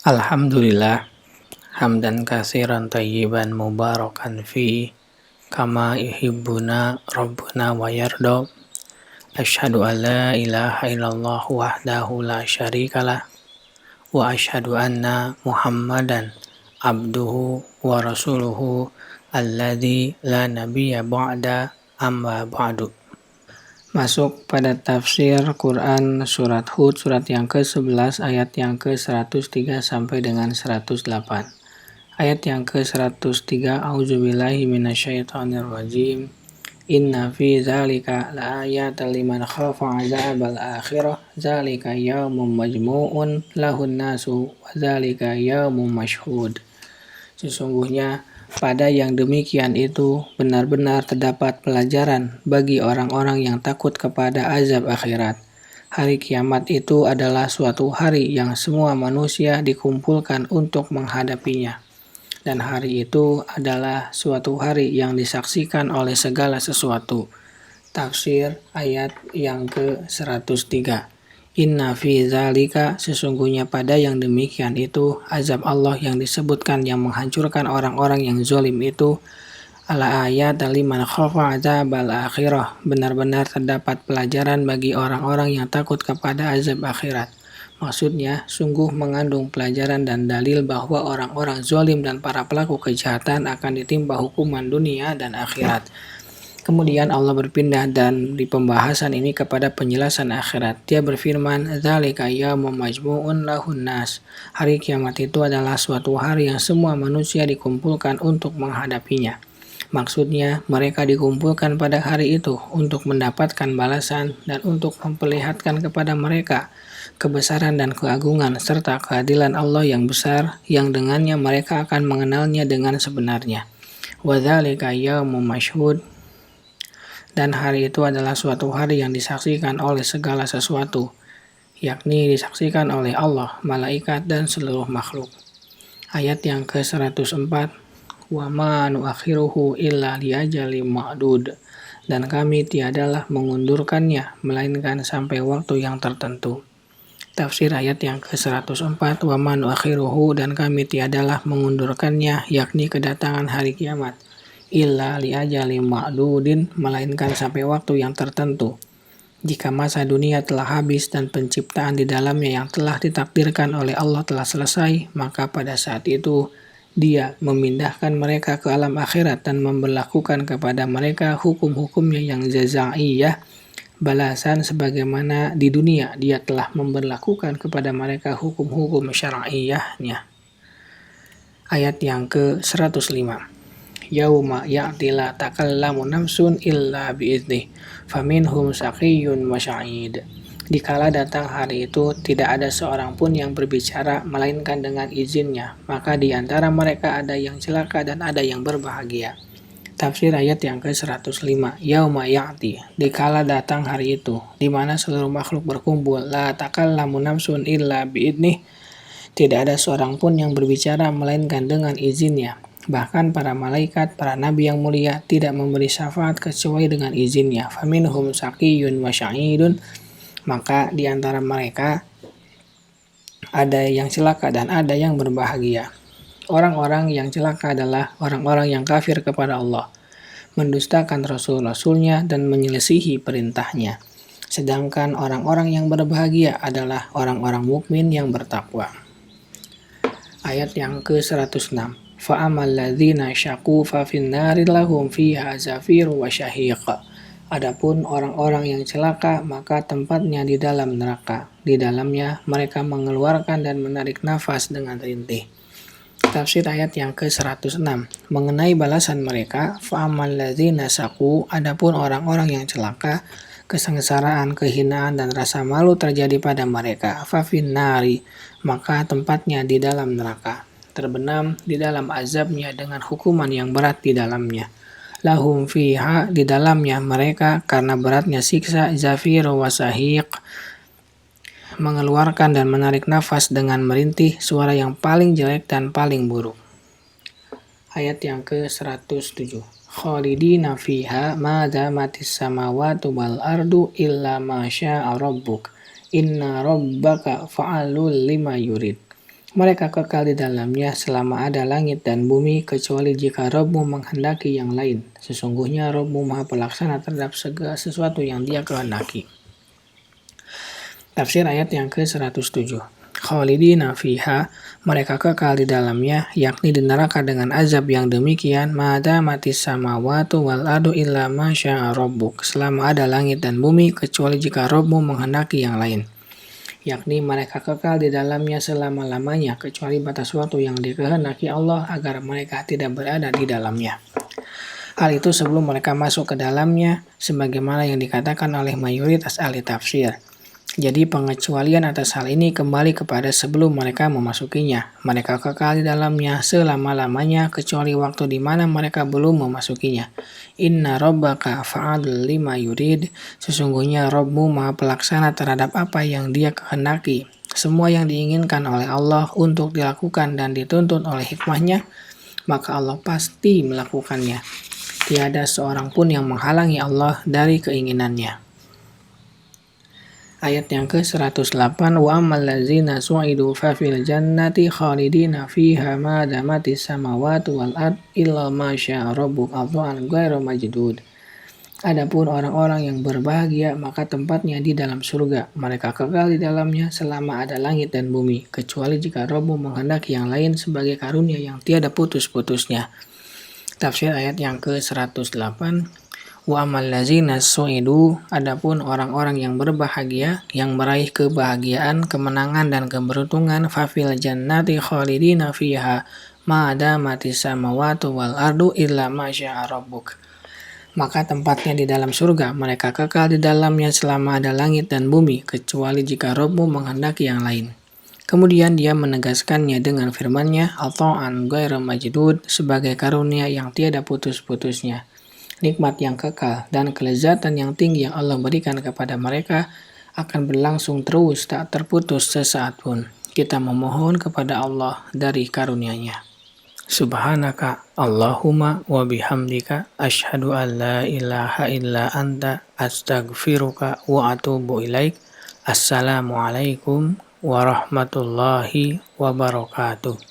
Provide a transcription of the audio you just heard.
Alhamdulillah, hamdan katsiran tayyiban mubarakan fi kama yuhibbuna rabbuna wa yarda. Asyhadu an la ilaha illallah wahdahu la syarikalah wa asyhadu anna Muhammadan abduhu wa rasuluhu alladzi la nabiyya ba'da amma ba'du. Masuk pada tafsir Quran surat Hud surat yang ke-11 ayat yang ke-103 sampai dengan 108. Ayat yang ke-103, A'udzubillahi minasyaitonirrajim. Inna fi dzalika laayatan liman khafa 'adzabal akhirah. Dzalika yaumun majmu'un lahun nasu wa dzalika yaumun mashhud. Sesungguhnya pada yang demikian itu benar-benar terdapat pelajaran bagi orang-orang yang takut kepada azab akhirat. Hari kiamat itu adalah suatu hari yang semua manusia dikumpulkan untuk menghadapinya. Dan hari itu adalah suatu hari yang disaksikan oleh segala sesuatu. Tafsir ayat yang ke-103. Inna fi dzalika, sesungguhnya pada yang demikian itu azab Allah yang disebutkan yang menghancurkan orang-orang yang zalim itu ala ayat liman khafa adzabal akhirah, benar-benar terdapat pelajaran bagi orang-orang yang takut kepada azab akhirat. Maksudnya sungguh mengandung pelajaran dan dalil bahwa orang-orang zalim dan para pelaku kejahatan akan ditimpa hukuman dunia dan akhirat. Kemudian Allah berpindah dan di pembahasan ini kepada penjelasan akhirat. Dia berfirman, "Dzalika yaumun majmu'un lahun nas." Hari kiamat itu adalah suatu hari yang semua manusia dikumpulkan untuk menghadapinya. Maksudnya, mereka dikumpulkan pada hari itu untuk mendapatkan balasan dan untuk memperlihatkan kepada mereka kebesaran dan keagungan serta keadilan Allah yang besar yang dengannya mereka akan mengenalnya dengan sebenarnya. Wa dzalika yaumun mashhud. Dan hari itu adalah suatu hari yang disaksikan oleh segala sesuatu, yakni disaksikan oleh Allah, malaikat, dan seluruh makhluk. Ayat yang ke-104, wa ma nuakhiruhu illa liajalin ma'dud. Dan kami tiadalah mengundurkannya, melainkan sampai waktu yang tertentu. Tafsir ayat yang ke-104, wa ma nuakhiruhu, dan kami tiadalah mengundurkannya, yakni kedatangan hari kiamat. Illa liajalin ma'dudin, melainkan sampai waktu yang tertentu. Jika masa dunia telah habis dan penciptaan di dalamnya yang telah ditakdirkan oleh Allah telah selesai, maka pada saat itu Dia memindahkan mereka ke alam akhirat dan memberlakukan kepada mereka hukum-hukumnya yang jazaiyah, balasan sebagaimana di dunia Dia telah memberlakukan kepada mereka hukum-hukum syar'iyahnya. Ayat yang ke-105. Yauma ya'ti la takallamu nafsun illa bi'idznih faminhum syaqiyyun wa sya'id. Dikala datang hari itu tidak ada seorang pun yang berbicara melainkan dengan izinnya, maka di antara mereka ada yang celaka dan ada yang berbahagia. Tafsir ayat yang ke-105. Yauma ya'ti, dikala datang hari itu di mana seluruh makhluk berkumpul, la takallamu nafsun illa bi'idznih, tidak ada seorang pun yang berbicara melainkan dengan izinnya. Bahkan para malaikat, para nabi yang mulia tidak memberi syafaat kecuali dengan izinnya. Faminhum syaqiyyun wa sya'idun, maka di antara mereka ada yang celaka dan ada yang berbahagia. Orang-orang yang celaka adalah orang-orang yang kafir kepada Allah, mendustakan Rasul-Rasulnya dan menyelisihi perintahnya. Sedangkan orang-orang yang berbahagia adalah orang-orang mukmin yang bertakwa. Ayat yang ke-106. Fa'amal ladzina syaqu fa finnari lahum fiha zafiru wa syahiq. Adapun orang-orang yang celaka maka tempatnya di dalam neraka. Di dalamnya mereka mengeluarkan dan menarik nafas dengan rintih. Tafsir ayat yang ke-106. Mengenai balasan mereka, fa'amal ladzina syaqu, adapun orang-orang yang celaka, kesengsaraan, kehinaan, dan rasa malu terjadi pada mereka. Fa finnari, maka tempatnya di dalam neraka. Terbenam di dalam azabnya dengan hukuman yang berat di dalamnya. Lahum fiha, di dalamnya mereka karena beratnya siksa, zafir wa sahiq, mengeluarkan dan menarik nafas dengan merintih, suara yang paling jelek dan paling buruk. Ayat yang ke-107. Khalidina fiha ma damatis samawatu wal ardu illa ma syaa rabbuk. Inna rabbaka fa'alul lima yurid. Mereka kekal di dalamnya selama ada langit dan bumi, kecuali jika Rabb-Mu menghendaki yang lain. Sesungguhnya Rabb-Mu Maha Pelaksana terhadap segala sesuatu yang Dia kehendaki. Tafsir ayat yang ke-107. Khalidina fiha, mereka kekal di dalamnya, yakni di neraka dengan azab yang demikian, mada mati samawatu wal ardu illa ma syaa rabbuk, selama ada langit dan bumi, kecuali jika Rabb-Mu menghendaki yang lain. Yakni mereka kekal di dalamnya selama-lamanya, kecuali batas waktu yang dikehendaki Allah agar mereka tidak berada di dalamnya. Hal itu sebelum mereka masuk ke dalamnya, sebagaimana yang dikatakan oleh mayoritas ahli tafsir. Jadi pengecualian atas hal ini kembali kepada sebelum mereka memasukinya. Mereka kekal di dalamnya selama-lamanya, kecuali waktu di mana mereka belum memasukinya. Inna rabbaka fa'adul lima yurid. Sesungguhnya Rabb-Mu Maha Pelaksana terhadap apa yang Dia kehendaki. Semua yang diinginkan oleh Allah untuk dilakukan dan dituntut oleh hikmahnya, maka Allah pasti melakukannya. Tiada seorang pun yang menghalangi Allah dari keinginannya. Ayat yang ke-108, wa ammal ladzina su'idu fa fil jannati khalidina fiha ma damati samawati wal ard illa ma syaa rabbuk ata'an ghairu majdud. Adapun orang-orang yang berbahagia, maka tempatnya di dalam surga. Mereka kekal di dalamnya selama ada langit dan bumi, kecuali jika Rabb-Mu menghendaki yang lain sebagai karunia yang tiada putus-putusnya. Tafsir ayat yang ke-108. Wa amal ladzina su'idu, adapun orang-orang yang berbahagia, yang meraih kebahagiaan, kemenangan dan keberuntungan, fafil jannati khalidina fiha ma damati samawati wal ardu illa ma syaa rabbuk. Maka tempatnya di dalam surga, mereka kekal di dalamnya selama ada langit dan bumi, kecuali jika Rabb-Mu menghendaki yang lain. Kemudian Dia menegaskannya dengan firman-Nya, ata'an ghairu majdud, sebagai karunia yang tiada putus-putusnya. Nikmat yang kekal dan kelezatan yang tinggi yang Allah berikan kepada mereka akan berlangsung terus, tak terputus sesaat pun. Kita memohon kepada Allah dari karunia-Nya. Subhanaka Allahumma wa bihamdika asyhadu an la ilaha illa anta astaghfiruka wa atubu ilaik. Assalamualaikum warahmatullahi wabarakatuh.